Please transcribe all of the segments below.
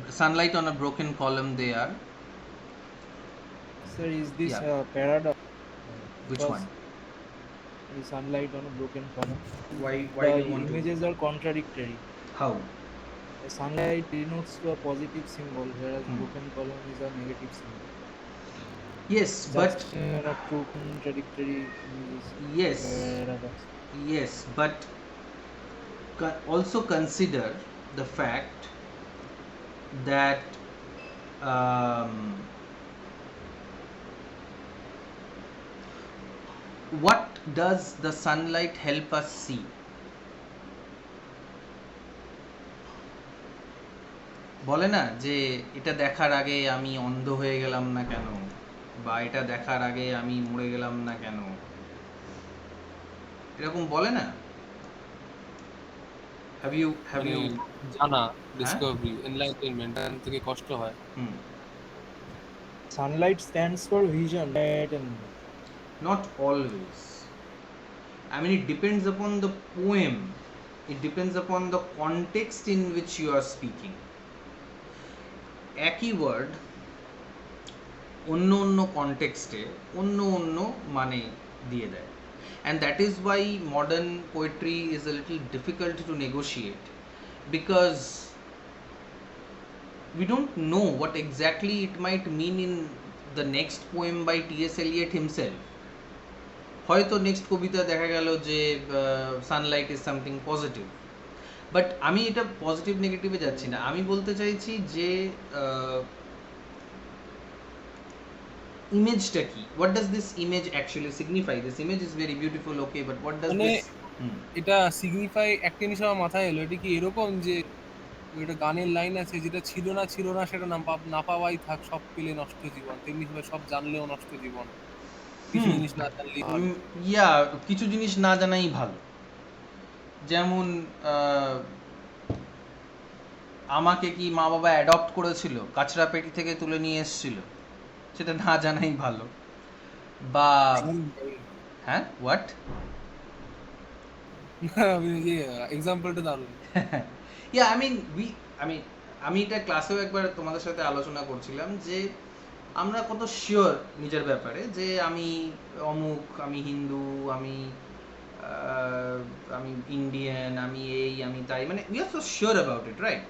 sunlight on a broken column they are. Sir, is this Yeah. a paradox? Which Because one? the sunlight on a broken column, Why the do you want to? images are contradictory. How? The sunlight denotes to a positive symbol, whereas Hmm. broken column is a negative symbol. Yes, but Juxtaposition of two contradictory images yes, paradox. yes, but also consider the fact that um, what does the sunlight help us see? বলে না যে এটা দেখার আগে আমি অন্ধ হয়ে গেলাম না কেন, বা এটা দেখার আগে আমি মরে গেলাম না কেন, এরকম বলে না? হ্যাভ মানে ইউ জানা, হ্যাঁ, ডিসকভারি, এনলাইটেনমেন্ট এখান থেকে কষ্ট হয়। হুম, Sunlight stands for vision, enlightenment. not always. I mean, it depends upon the poem, it depends upon the context in which you are speaking. একই ওয়ার্ড অন্য অন্য কনটেক্সটে অন্য অন্য মানে দিয়ে দেয়, and that is why modern poetry is a little difficult to negotiate, because we don't know what exactly it might mean in the next poem by T.S. Eliot himself. হয়তো next কবিতা দেখা গেল যে Sunlight is something positive, but আমি এটা positive নেগেটিভে যাচ্ছি না, আমি বলতে চাইছি যে ইমেজটা কি, what does this image actually signify? This image is very beautiful, okay, but what does মানে দিস? এটা সিগনিফাই একটা জিনিস আমার মাথায় এলো, এটা কি এরকম যে একটা গানের লাইন আছে, যেটা ছিল না ছিল না সেটা না পাওয়াই থাক, সব পেলে নষ্ট জীবন, তেমনি ভাবে সব জানলেও নষ্ট জীবন, কিছু হুম, জিনিস না জানলেই ভালো। ইয়া, কিছু জিনিস না জানাই ভালো। যেমন আমাকে কি মা বাবা অ্যাডপ্ট করেছিল, কাচরা পেটি থেকে তুলে নিয়ে এসেছিল, সেটা না জানাই ভালো। বা হ্যাঁ, হোয়াট? এক্সাম্পলটা দারুণ। ইয়া, আই মিন আমি এটা ক্লাসেও একবার তোমাদের সাথে আলোচনা করছিলাম যে আমরা কত শিওর নিজের ব্যাপারে যে আমি অমুক, আমি হিন্দু, আমি আহ, আমি ইন্ডিয়ান, আমি এই, আমি তাই, মানে we are so sure about it, right?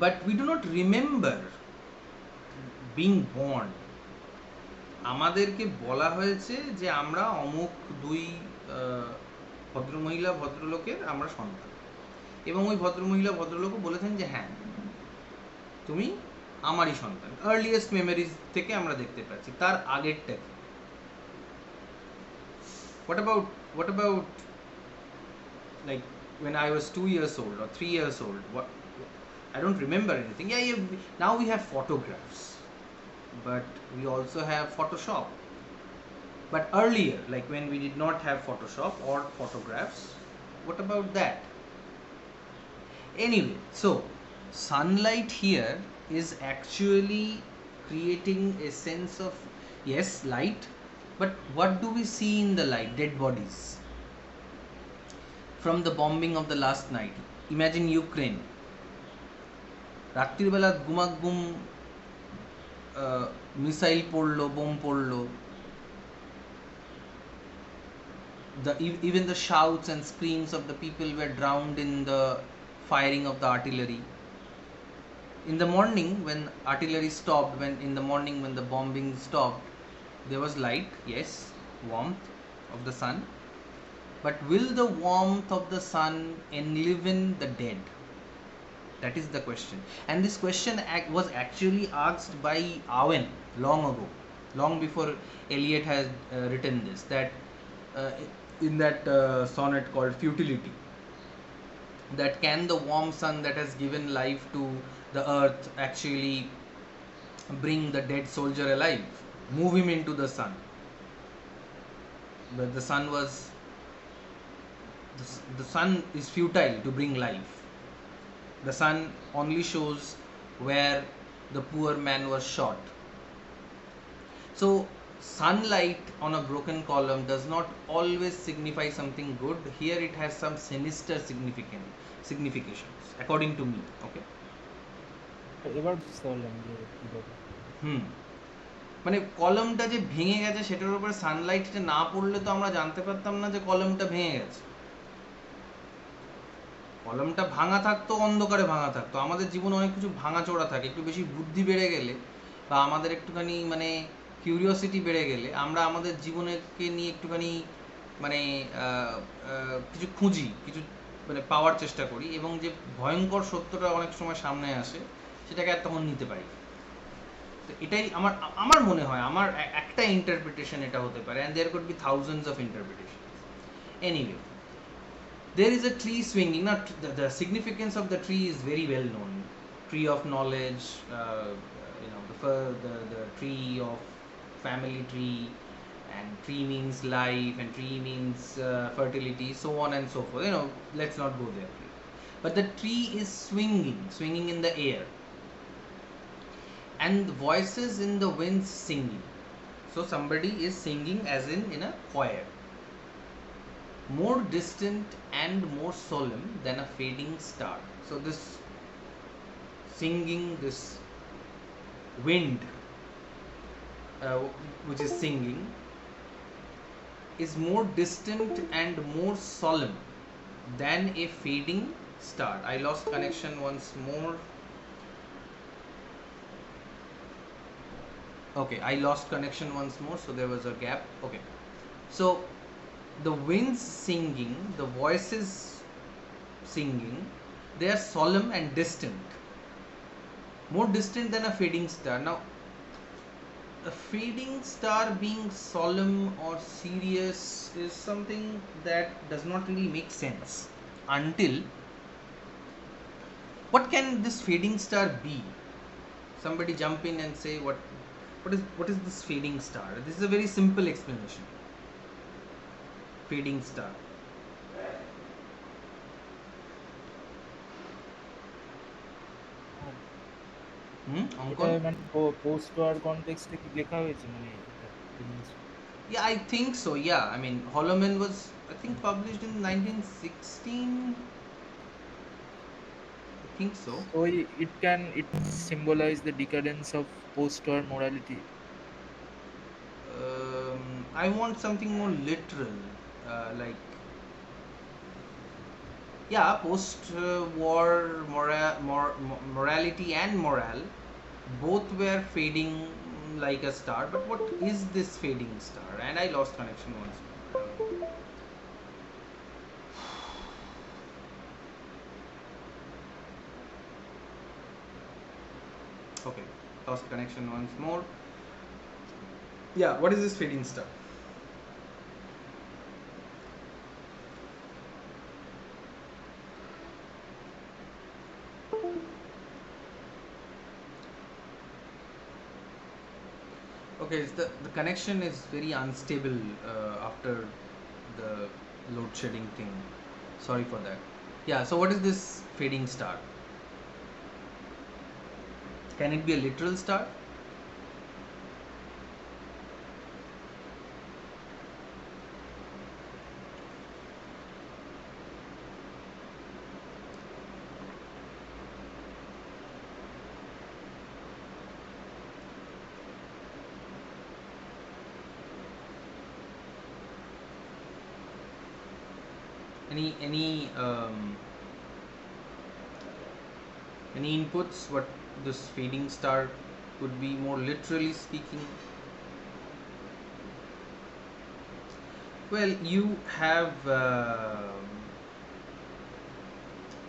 But we do not remember being born. আমাদেরকে বলা হয়েছে যে আমরা অমুক দুই ভদ্রমহিলা ভদ্রলোকের আমরা সন্তান, এবং ওই ভদ্রমহিলা ভদ্রলোকও বলেছেন যে হ্যাঁ, তুমি আমারই সন্তান। আর্লিয়েস্ট মেমোরিজ থেকে আমরা দেখতে পাচ্ছি, তার আগেরটা কি? What about what about like when I was 2 years old or 3 years old? What, I don't remember anything. Yeah, yeah, now we have photographs, but we also have Photoshop. But earlier, like when we did not have Photoshop or photographs, what about that? Anyway, so sunlight here is actually creating a sense of, yes, light, but what do we see in the light? Dead bodies from the bombing of the last night. Imagine Ukraine. রাত্রিবেলা গুমাগুম missile পড়লো, bomb পড়লো, even the shouts and screams of the people were drowned in the firing of the artillery. In the morning, when artillery stopped, when the bombing stopped, there was light, yes, warmth of the sun. But will the warmth of the sun enliven the dead? That is the question. And this question was actually asked by Owen long ago, long before Eliot has written this, that uh, in that sonnet called Futility, that can the warm sun that has given life to the earth actually bring the dead soldier alive, move him into the sun? But the sun is futile to bring life. The sun only shows where the poor man was shot. So sunlight on a broken column does not always signify something good. Here it has some sinister significations, according to me. Okay. এবার বুঝতে পারলাম যে কি ব্যাপার। মানে কলমটা যে ভেঙে গেছে সেটার উপরে সানলাইটটা না পড়লে তো আমরা জানতে পারতাম না যে কলমটা ভেঙে গেছে। কলমটা ভাঙা থাকতো, অন্ধকারে ভাঙা থাকতো। আমাদের জীবনে অনেক কিছু ভাঙাচোরা থাকে। একটু বেশি বুদ্ধি বেড়ে গেলে বা আমাদের একটুখানি মানে কিউরিওসিটি বেড়ে গেলে আমরা আমাদের জীবনকে নিয়ে একটুখানি মানে কিছু খুঁজি, কিছু মানে পাওয়ার চেষ্টা করি, এবং যে ভয়ঙ্কর সত্যটা অনেক সময় সামনে আসে সেটাকে আর তখন নিতে পারি। তো এটাই আমার আমার মনে হয়, আমার একটা ইন্টারপ্রিটেশন এটা হতে পারে, and there could be thousands of interpretation. Anyway, there is a tree swinging. Now the significance of the tree is very well known. Tree of knowledge, the tree of family tree, and tree means life, and tree means fertility, so on and so forth. Let's not go there, please. But the tree is swinging in the air, and the voices in the winds singing. So somebody is singing as in a choir, more distant and more solemn than a fading star. So this singing, this wind which is singing, is more distant and more solemn than a fading star. I lost connection once more. Okay, I lost connection once more, so there was a gap. Okay, so the winds singing, the voices singing, they are solemn and distant, more distant than a fading star. Now, a fading star being solemn or serious is something that does not really make sense until, what can this fading star be? Somebody jump in and say what is this fading star? This is a very simple explanation. Fading star. এটা মানে post war কনটেক্সটে কি লেখা হয়েছে মানে এটা feelings? Yeah, I think so. Yeah, I mean, Holloman was, I think, published in 1916. I think so. So it symbolize the decadence of post-war morality. I want something more literal, like, yeah, post-war morality and morale both were fading like a star. But what is this fading star? And I lost connection once more. Okay, lost connection once more. Yeah, what is this fading star? Okay, the connection is very unstable after the load shedding thing. Sorry for that. Yeah, so what is this fading star? Can it be a literal star? Any inputs what this fading star could be, more literally speaking? Well, you have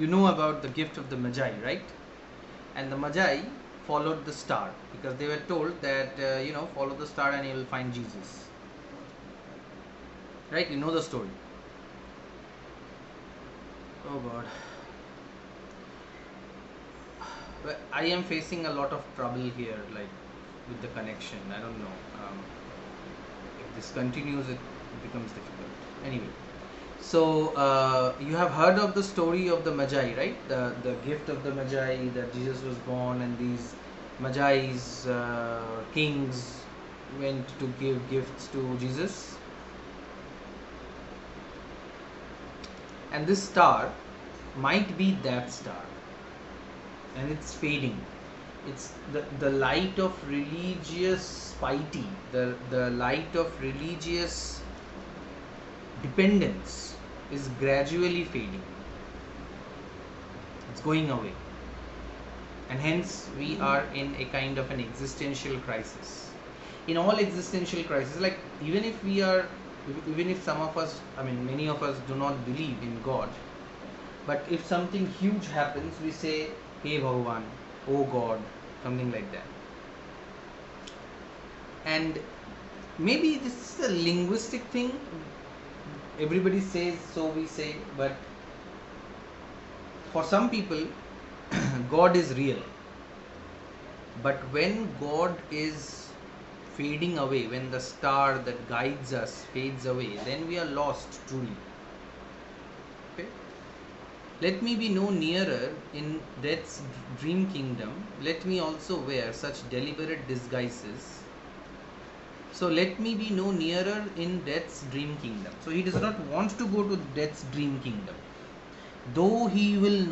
you know about the gift of the Magi, right? And the Magi followed the star because they were told that follow the star and you will find Jesus, right? You know the story. Oh God. Well, I am facing a lot of trouble here, like with the connection. I don't know. If this continues, it becomes difficult. Anyway, so you have heard of the story of the Magi, right? The gift of the Magi, that Jesus was born, and these Magi's kings went to give gifts to Jesus. And this star might be that star, and it's fading. It's the light of religious piety, the light of religious dependence is gradually fading. It's going away. And hence we are in a kind of an existential crisis. In all existential crises, like even if some of us, many of us do not believe in God, but if something huge happens, we say, "Hey Bhagavan, oh God," something like that. And maybe this is a linguistic thing. Everybody says so, we say, but for some people, God is real. But when God is fading away, when the star that guides us fades away, then we are lost truly. Okay? Let me be no nearer in death's dream kingdom. Let me also wear such deliberate disguises. So let me be no nearer in death's dream kingdom. So he does not want to go to death's dream kingdom. Though he will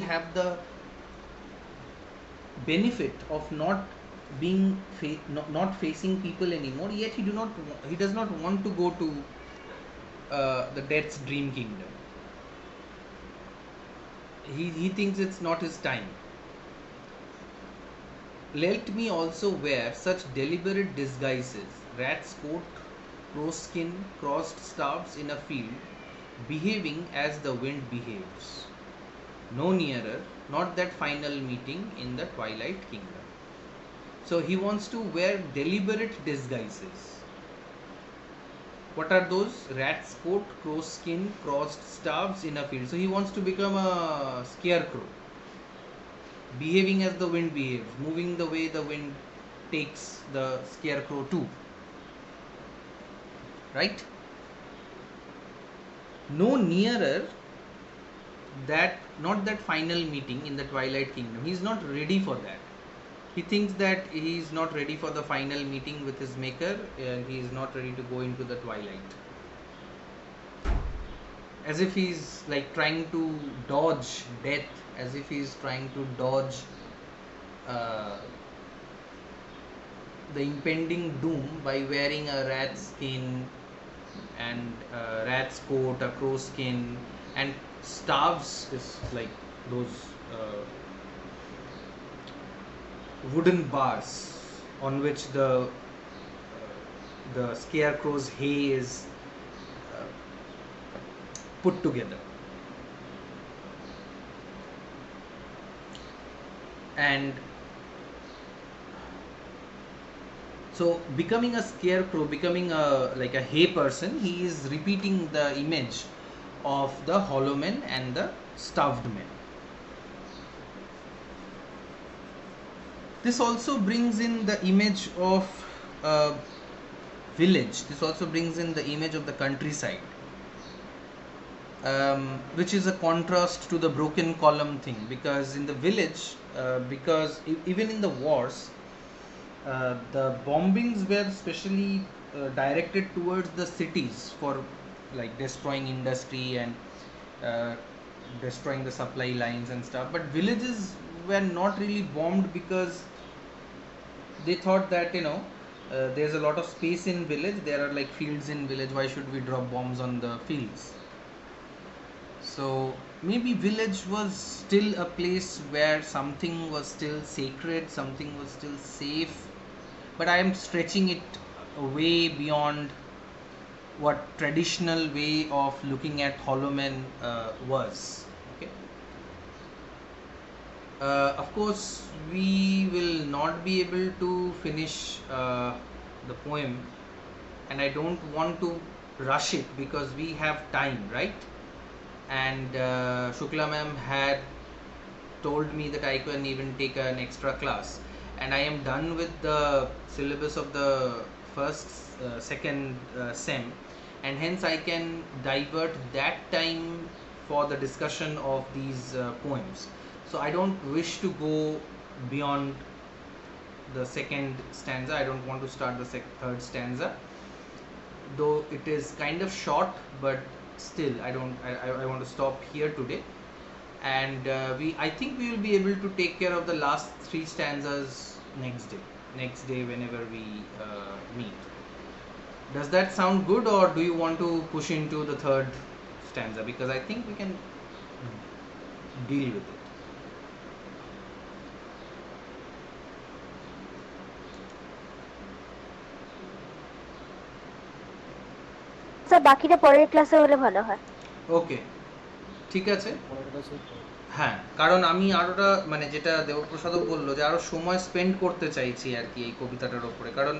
have the benefit of not being not facing people anymore, yet he does not want to go to the death's dream kingdom. He thinks it's not his time. Let me also wear such deliberate disguises: rat's coat, crow's skin, crossed staffs in a field, behaving as the wind behaves. No nearer, not that final meeting in the twilight kingdom. So he wants to wear deliberate disguises. What are those? Rat's coat, crow's skin, crossed staffs in a field. So he wants to become a scarecrow, behaving as the wind behaves, moving the way the wind takes the scarecrow to. Right? No nearer, not that final meeting in the twilight kingdom. He is not ready for that. He thinks that he is not ready for the final meeting with his maker, and he is not ready to go into the twilight. As if he is like trying to dodge death, as if he is trying to dodge the impending doom by wearing a rat's skin and a rat's coat, a crow's skin, and staves is like those wooden bars on which the scarecrow's hay is put together. And so becoming a scarecrow, becoming like a hay person, he is repeating the image of the hollow men and the stuffed men. This also brings in the image of a village. This also brings in the image of the countryside, which is a contrast to the broken column thing. Because in the village, even in the wars, the bombings were specially directed towards the cities for like destroying industry and destroying the supply lines and stuff. But villages were not really bombed because they thought that there's a lot of space in village, there are like fields in village, why should we drop bombs on the fields? So maybe village was still a place where something was still sacred, something was still safe, but I am stretching it way beyond what traditional way of looking at hollow men was. Okay. Of course, we will not be able to finish the poem, and I don't want to rush it because we have time, right? And Shukla ma'am had told me that I can even take an extra class, and I am done with the syllabus of the second sem, and hence I can divert that time for the discussion of these poems. So I don't wish to go beyond the second stanza. I don't want to start the third stanza, though it is kind of short, but still I want to stop here today, and I think we will be able to take care of the last 3 stanzas next day whenever we meet. Does that sound good, or do you want to push into the third stanza, because I think we can deal with it. Sir বাকিটা পরের ক্লাসে হলে ভালো হয়। ওকে, ঠিক আছে। পরের ক্লাসে হ্যাঁ, কারণ আমি আরোটা মানে যেটা দেবপ্রসাদও বললো যে আরো সময় স্পেন্ড করতে চাইছি আর কি এই কবিতাটার ওপরে, কারণ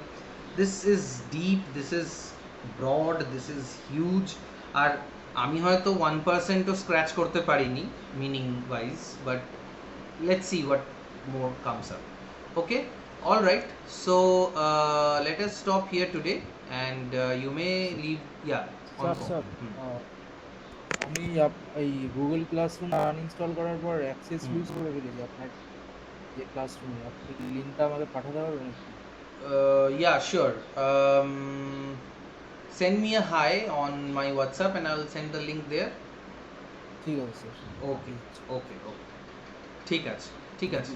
this is deep, this is broad, this is huge, আর আমি হয়তো 1%ও স্ক্র্যাচ করতে পারিনি meaning wise, but let's see what more comes up. Okay, all right, so let us stop here today and you may leave. Yeah sir আমি এই Google classroom uninstall করার পর অ্যাক্সেস লুজ করে ফেলেছি আপনার যে ক্লাসরুমে। আপনি কি লিঙ্কটা আমাকে পাঠাতে পারবেন একটু? Yeah, sure. Send me a hi on my WhatsApp and I'll send the link there. ঠিক আছে স্যার। ওকে ওকে ওকে, ঠিক আছে ঠিক আছে,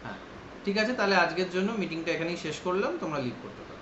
হ্যাঁ ঠিক আছে, তাহলে আজকের জন্য মিটিংটা এখানেই শেষ করলাম, তোমরা লিভ করতে পারো।